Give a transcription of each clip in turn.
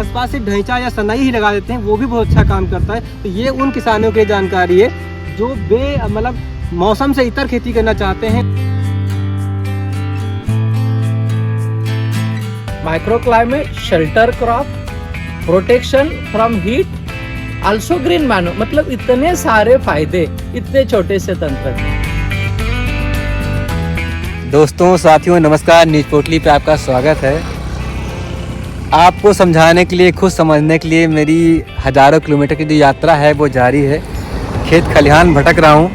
आसपास से ढैंचा या सनाई ही लगा देते हैं, वो भी बहुत अच्छा काम करता है। तो ये उन किसानों के जानकारी है जो मौसम से इतर खेती करना चाहते हैं। Micro climate, shelter crop, protection from heat, also green manure, मतलब इतने सारे फायदे इतने छोटे से तंत्र के। दोस्तों, साथियों, नमस्कार। न्यूज पोटली पे आपका स्वागत है। आपको समझाने के लिए, खुद समझने के लिए मेरी हज़ारों किलोमीटर की जो यात्रा है वो जारी है। खेत खलिहान भटक रहा हूँ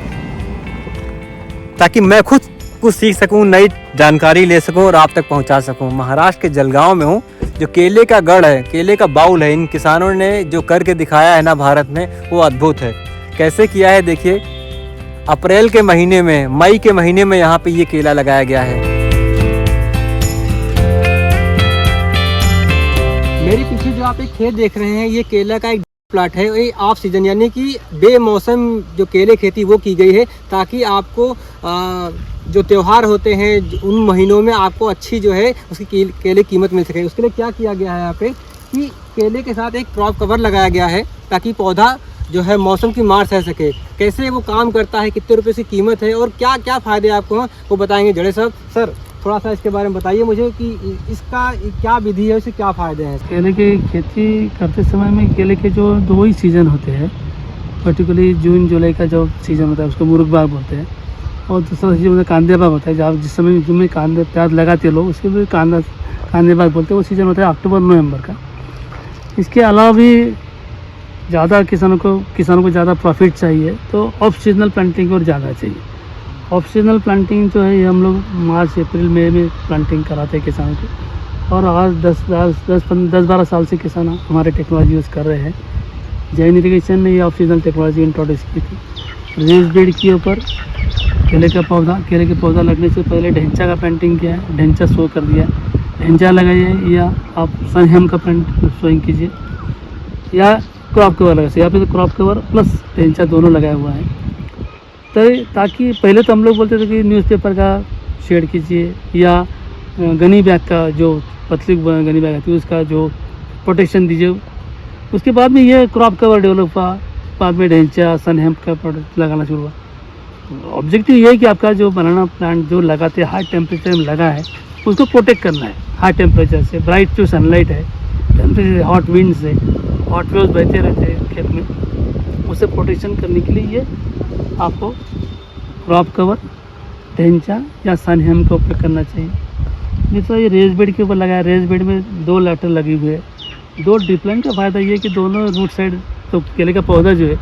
ताकि मैं खुद कुछ सीख सकूँ, नई जानकारी ले सकूँ और आप तक पहुँचा सकूँ। महाराष्ट्र के जलगांव में हूँ, जो केले का गढ़ है, केले का बाउल है। इन किसानों ने जो करके दिखाया है ना भारत में, वो अद्भुत है। कैसे किया है देखिए। अप्रैल के महीने में, मई के महीने में यहाँ पे ये केला लगाया गया है। मेरे पीछे जो आप एक खेत देख रहे हैं, ये केला का एक प्लाट है। ये ऑफ सीजन यानी कि बेमौसम जो केले खेती वो की गई है, ताकि आपको जो त्यौहार होते हैं उन महीनों में आपको अच्छी जो है उसकी केले कीमत मिल सके। उसके लिए क्या किया गया है यहाँ पे कि केले के साथ एक क्रॉप कवर लगाया गया है, ताकि पौधा जो है मौसम की मार सह सके। कैसे वो काम करता है, कितने रुपए की कीमत है और क्या क्या फ़ायदे आपको हैं, वो बताएंगे जड़े साहब। सर, थोड़ा सा इसके बारे में बताइए मुझे कि इसका क्या विधि है, उससे क्या फ़ायदे हैं। केले की खेती करते समय में केले के जो दो ही सीज़न होते हैं, पर्टिकुलरली जून जुलाई का जो सीज़न होता है उसको मुरुक बाग बोलते हैं, और दूसरा सीजन कांदे बाग होता है। जब जिस समय जून में कांदे प्याज लगाते हैं लोग, उसके भी कांदे बाग बोलते हैं। वो सीज़न होता है अक्टूबर नवंबर का। इसके अलावा भी ज़्यादा किसानों को ज़्यादा प्रॉफिट चाहिए तो ऑफ सीजनल प्लांटिंग और ज़्यादा चाहिए। ऑफ सीजनल प्लांटिंग जो है ये हम लोग मार्च अप्रैल मई में प्लांटिंग कराते हैं किसानों की, और आज 10-12 साल से किसान हमारे टेक्नोलॉजी यूज़ कर रहे हैं। जैन इरीगेशन ने ये ऑफ सीजनल टेक्नोलॉजी इंट्रोड्यूस की थी। रेस बेड के ऊपर केले के पौधा लगने से पहले ढेंचा का प्लांटिंग किया है, ढेंचा शो कर दिया। ढेंचा लगाइए या आप सनहेम का प्लांट शोइंग कीजिए, या क्रॉप कवर लगा। यहाँ पे तो क्रॉप कवर प्लस ढेंचा दोनों लगाया हुआ है। तो ताकि पहले तो हम लोग बोलते थे कि न्यूज़पेपर का शेड कीजिए, या गनी बैग का जो पतली गनी बैग आती है उसका जो प्रोटेक्शन दीजिए। उसके बाद में ये क्रॉप कवर डेवलप हुआ, बाद में ढेंचा सनहेम का प्रोडक्ट लगाना शुरू हुआ। ऑब्जेक्टिव ये है कि आपका जो बनाना प्लांट जो लगाते हैं हाई टेम्परेचर में लगा है, उसको प्रोटेक्ट करना है हाई टेम्परेचर से। ब्राइट जो सनलाइट है, टेम्परेचर हॉट विंड से, हॉट वेव्स बहते रहते हैं खेत में, उसे प्रोटेक्शन करने के लिए ये आपको क्रॉप कवर, ढेंचा या सनहेम का उपयोग करना चाहिए। नहीं तो ये रेस बेड के ऊपर लगाया। रेस बेड में 2 लेटर लगी हुई है। 2 डिप्लाइन का फ़ायदा ये है कि दोनों रूट साइड, तो केले का पौधा जो है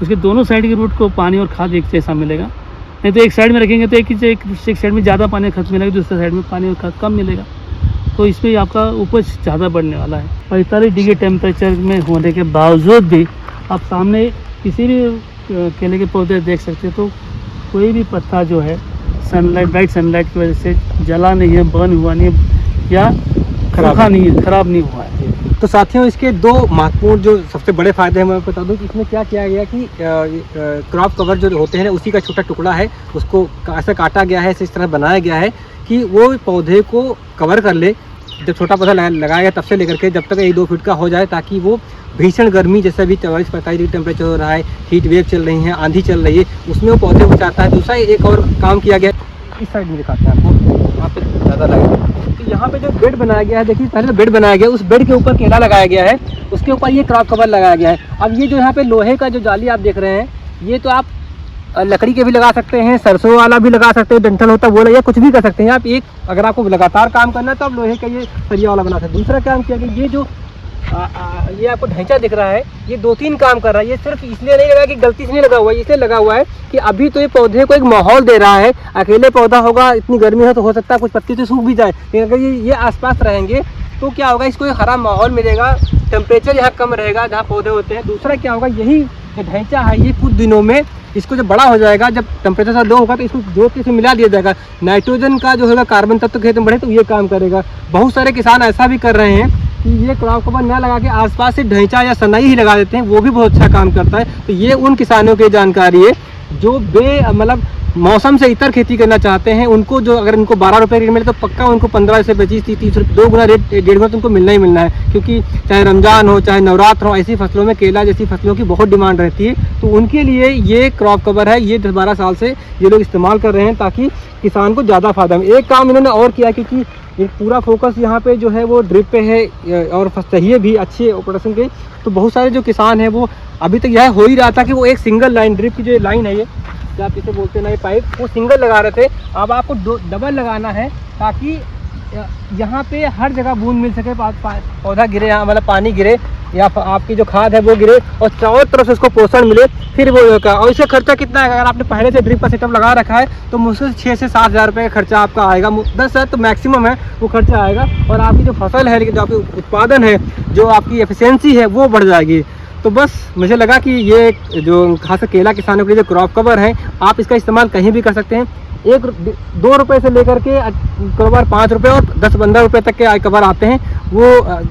उसके दोनों साइड के रूट को पानी और खाद एक जैसा मिलेगा। नहीं तो एक साइड में रखेंगे तो एक साइड में ज़्यादा पानी खाद मिलेगा, दूसरे साइड में पानी और खाद कम मिलेगा। तो इसमें आपका उपज ज़्यादा बढ़ने वाला है। 45 डिग्री टेम्परेचर में होने के बावजूद भी आप सामने किसी भी केले के पौधे देख सकते हैं, तो कोई भी पत्ता जो है ब्राइट सनलाइट की वजह से जला नहीं है, बर्न हुआ नहीं है, या खराब नहीं हुआ है। तो साथियों, इसके 2 महत्वपूर्ण जो सबसे बड़े फायदे हैं मैं बता दूं कि इसमें क्या किया गया कि क्रॉप कवर जो होते हैं उसी का छोटा टुकड़ा है, उसको ऐसा काटा गया है, इस तरह बनाया गया है कि वो पौधे को कवर कर ले। जब छोटा पौधा लगाया गया तब से लेकर के जब तक 1-2 फीट का हो जाए, ताकि वो भीषण गर्मी, जैसे अभी 44-45 डिग्री टेम्परेचर हो रहा है, हीट वेव चल रही है, आंधी चल रही है, उसमें वो पौधे बचाता है। दूसरा एक और काम किया गया, इस साइड में दिखाते हैं आपको, वहाँ पे ज़्यादा लगेगा। तो यहाँ पे जो बेड बनाया गया है, देखिए पहले तो बेड बनाया गया, उस बेड के ऊपर केला लगाया गया है, उसके ऊपर ये क्रॉप कवर लगाया गया है। अब ये जो यहाँ पे लोहे का जो जाली आप देख रहे हैं, ये तो आप लकड़ी के भी लगा सकते हैं, सरसों वाला भी लगा सकते हैं, डंठल होता है वो, या कुछ भी कर सकते हैं आप। एक अगर आपको लगातार काम करना है तो आप लोहे का ये सरिया वाला बना सकते हैं। दूसरा काम किया गया, ये जो ये आपको ढांचा दिख रहा है, ये 2-3 काम कर रहा है। ये सिर्फ इसलिए नहीं लगा कि गलती से नहीं लगा हुआ है, इसलिए लगा हुआ है कि अभी तो ये पौधे को एक माहौल दे रहा है। अकेले पौधा होगा, इतनी गर्मी है तो हो सकता है कुछ पत्ती तो सूख भी जाए, लेकिन अगर ये आसपास रहेंगे तो क्या होगा, इसको एक हरा माहौल मिलेगा, टेम्परेचर यहाँ कम रहेगा जहाँ पौधे होते हैं। दूसरा क्या होगा, यही ढांचा है, ये कुछ दिनों में इसको जब बड़ा हो जाएगा, जब टेम्परेचर सा लो होगा तो इसको जोत के इसमें मिला दिया जाएगा। नाइट्रोजन का जो होगा, कार्बन तत्व खेत में बढ़े तो ये काम करेगा। बहुत सारे किसान ऐसा भी कर रहे हैं कि ये क्रॉप कवर न लगा के आसपास से ढैंचा या सनाई ही लगा देते हैं, वो भी बहुत अच्छा काम करता है। तो ये उन किसानों की जानकारी है जो मौसम से इतर खेती करना चाहते हैं उनको, जो अगर इनको 12 रुपये रेट मिले तो पक्का उनको 15 से 25 30 रुपये 2 गुना रेट 1.5 गुना तो उनको मिलना ही मिलना है, क्योंकि चाहे रमज़ान हो चाहे नवरात्र हो, ऐसी फसलों में केला जैसी फसलों की बहुत डिमांड रहती है। तो उनके लिए ये क्रॉप कवर है, ये 10-12 साल से ये लोग इस्तेमाल कर रहे हैं ताकि किसान को ज़्यादा फायदा मिले। एक काम इन्होंने और किया, क्योंकि एक पूरा फोकस यहाँ पे जो है वो ड्रिप पे है और चाहिए भी अच्छे ऑपरेशन के, तो बहुत सारे जो किसान हैं वो अभी तक यह हो ही रहा था कि वो एक सिंगल लाइन ड्रिप की जो लाइन है, ये जो आप इसे बोलते हैं ना, ये पाइप, वो सिंगल लगा रहे थे। अब आपको डबल लगाना है ताकि यहाँ पे हर जगह बूंद मिल सके, पौधा गिरे, यहाँ मतलब पानी गिरे या आपकी जो खाद है वो गिरे और चारों तरफ से उसको पोषण मिले, फिर वो होगा। और इससे खर्चा कितना है, अगर आपने पहले से ड्रिप का सेटअप लगा रखा है तो मुश्किल 6 से 7 हज़ार रुपये का खर्चा आपका आएगा, 10 हज़ार तो मैक्सिमम है वो खर्चा आएगा। और आपकी जो फसल है, जो आपकी उत्पादन है, जो आपकी एफिशिएंसी है वो बढ़ जाएगी। तो बस मुझे लगा कि ये जो खास केला किसानों के लिए जो क्रॉप कवर है, आप इसका इस्तेमाल कहीं भी कर सकते हैं। 2 रुपये से लेकर के कवर 5 रुपये और 10-15 रुपये तक के कवर आते हैं, वो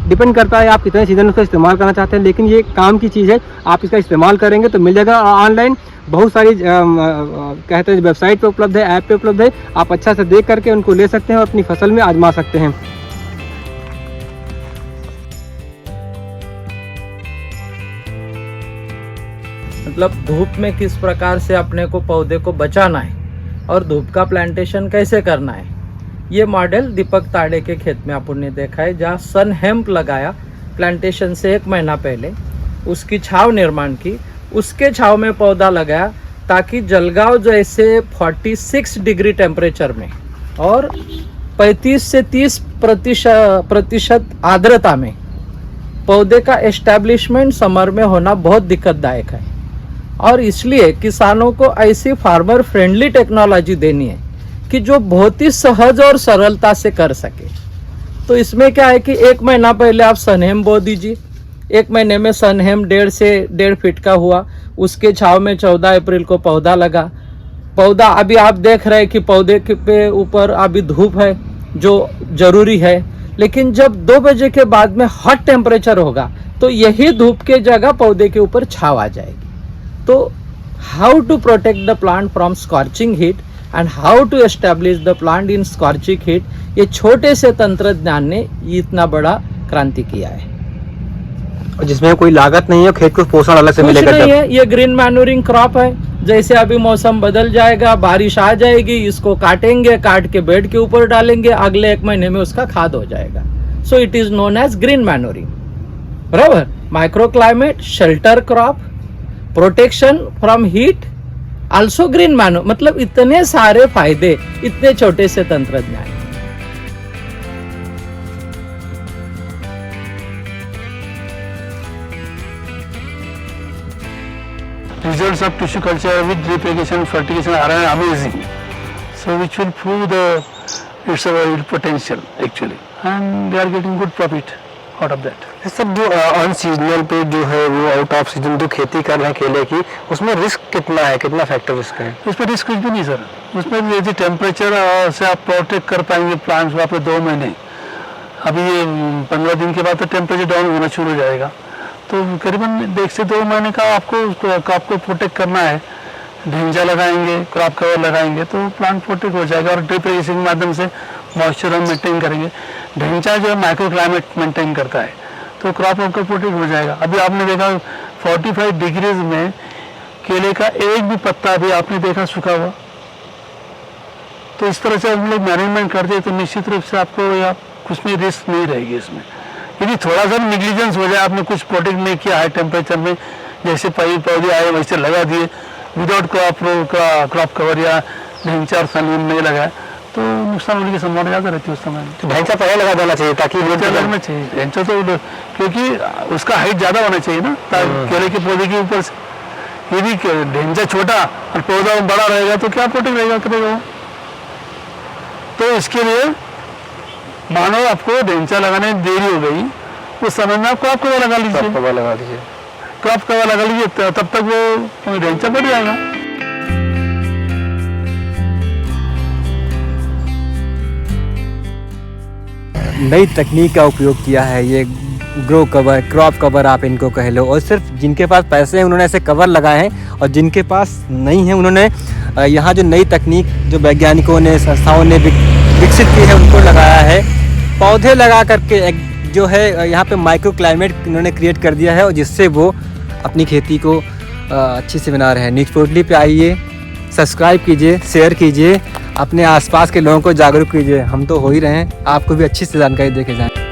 डिपेंड करता है आप कितने सीजन उसका इस्तेमाल करना चाहते हैं। लेकिन ये काम की चीज़ है, आप इसका इस्तेमाल करेंगे तो मिल जाएगा। ऑनलाइन बहुत सारी कहते हैं वेबसाइट पे उपलब्ध है, ऐप पे उपलब्ध है, आप अच्छा से देख करके उनको ले सकते हैं और अपनी फसल में आजमा सकते हैं। मतलब धूप में किस प्रकार से अपने को पौधे को बचाना है और धूप का प्लांटेशन कैसे करना है, ये मॉडल दीपक ताड़े के खेत में अपन ने देखा है, जहाँ सन हेम्प लगाया प्लांटेशन से 1 महीना पहले, उसकी छाव निर्माण की, उसके छाव में पौधा लगाया ताकि जलगांव जैसे 46 डिग्री टेम्परेचर में और 35 से 30% आर्द्रता में पौधे का एस्टैब्लिशमेंट समर में होना बहुत दिक्कतदायक है। और इसलिए किसानों को ऐसी फार्मर फ्रेंडली टेक्नोलॉजी देनी है कि जो बहुत ही सहज और सरलता से कर सके। तो इसमें क्या है कि 1 महीना पहले आप सनहेम बो दीजिए, 1 महीने में सनहेम 1.5 से 1.5 फीट का हुआ, उसके छाव में 14 अप्रैल को पौधा लगा। पौधा अभी आप देख रहे हैं कि पौधे पे ऊपर अभी धूप है जो जरूरी है, लेकिन जब 2 बजे के बाद में हॉट टेम्परेचर होगा तो यही धूप के जगह पौधे के ऊपर छाव आ जाएगी। तो how to protect the plant from scorching heat and how to establish the plant in scorching heat, ये छोटे से तंत्रज्ञान ने इतना बड़ा क्रांति किया है, जिसमें कोई लागत नहीं है, खेत को पोषण अलग से मिलेगा। नहीं है, ये ग्रीन मैन्यूरिंग क्रॉप है। जैसे अभी मौसम बदल जाएगा, बारिश आ जाएगी, इसको काटेंगे, काट के बेड के ऊपर डालेंगे, अगले 1 महीने में उसका खाद हो जाएगा। So it is known as green manuring, बराबर। Micro climate, shelter crop, protection from heat, also green manure, मतलब इतने सारे फायदे इतने छोटे से तंत्रज्ञान। Results of tissue culture with drip irrigation fertigation are amazing, so which will prove its potential actually, and they are getting good profit out of that. सब जो अनसीजनल पे जो है वो आउट ऑफ सीजन जो खेती कर रहे हैं केले की, उसमें रिस्क कितना है, कितना फैक्टर रिस्क है? उसमें रिस्क कुछ भी नहीं सर, उसमें यदि टेम्परेचर से आप प्रोटेक्ट कर पाएंगे प्लांट्स को आपके 2 महीने, अभी ये 15 दिन के बाद तो टेम्परेचर डाउन होना शुरू हो जाएगा, तो करीबन 1 से 2 महीने का आपको प्रोटेक्ट करना है। ढेंचा लगाएंगे, क्रॉप कवर लगाएंगे तो प्लांट प्रोटेक्ट हो जाएगा, और ड्रिप इरिगेशन के माध्यम से मॉइस्चर हम मेंटेन करेंगे। ढेंचा जो है माइक्रो क्लाइमेट मेंटेन करता है, तो क्रॉप आपका प्रोटेक्ट हो जाएगा। अभी आपने देखा 45 डिग्रीज में केले का एक भी पत्ता अभी आपने देखा सूखा हुआ, तो इस तरह से हम लोग मैनेजमेंट करते हैं तो निश्चित रूप से आपको या कुछ भी रिस्क नहीं रहेगी इसमें। यदि थोड़ा सा निग्लिजेंस हो जाए, आपने कुछ प्रोटेक्ट नहीं किया हाई टेम्परेचर में, जैसे पौधे आए वैसे लगा दिए विदाउट क्रॉप कवर या ढेंचा और सनहेम नहीं लगाया, तो नुकसान होने की संभावना ज़्यादा रहती है उस समय। तो ढेंचा पहले लगा देना चाहिए ताकि ढेंचा लगना चाहिए। ढेंचा तो क्योंकि उसका हाइट ज़्यादा होना चाहिए ना, केले के पौधे के ऊपर से। यदि ढेंचा छोटा और पौधा बड़ा रहेगा तो क्या प्रोटेक्ट रहेगा करेगा। तो इसके लिए मानो आपको ढेंचा लगाने में देरी हो गई, उस समय में आप क्रॉप कवर लगा लीजिए, क्रॉप कवर लगा लीजिए, तब तक वो ढेंचा बढ़ जाएगा। नई तकनीक का उपयोग किया है, ये ग्रो कवर, क्रॉप कवर आप इनको कह लो, और सिर्फ जिनके पास पैसे हैं उन्होंने ऐसे कवर लगाए हैं, और जिनके पास नहीं है उन्होंने यहाँ जो नई तकनीक जो वैज्ञानिकों ने, संस्थाओं ने विकसित की है, उनको लगाया है। पौधे लगा करके एक जो है यहाँ पे माइक्रो क्लाइमेट इन्होंने क्रिएट कर दिया है, और जिससे वो अपनी खेती को अच्छी से बना रहे हैं। न्यूज़ पोर्टली पे आइए, सब्सक्राइब कीजिए, शेयर कीजिए, अपने आसपास के लोगों को जागरूक कीजिए। हम तो हो ही रहे हैं, आपको भी अच्छी से जानकारी देके जाएं।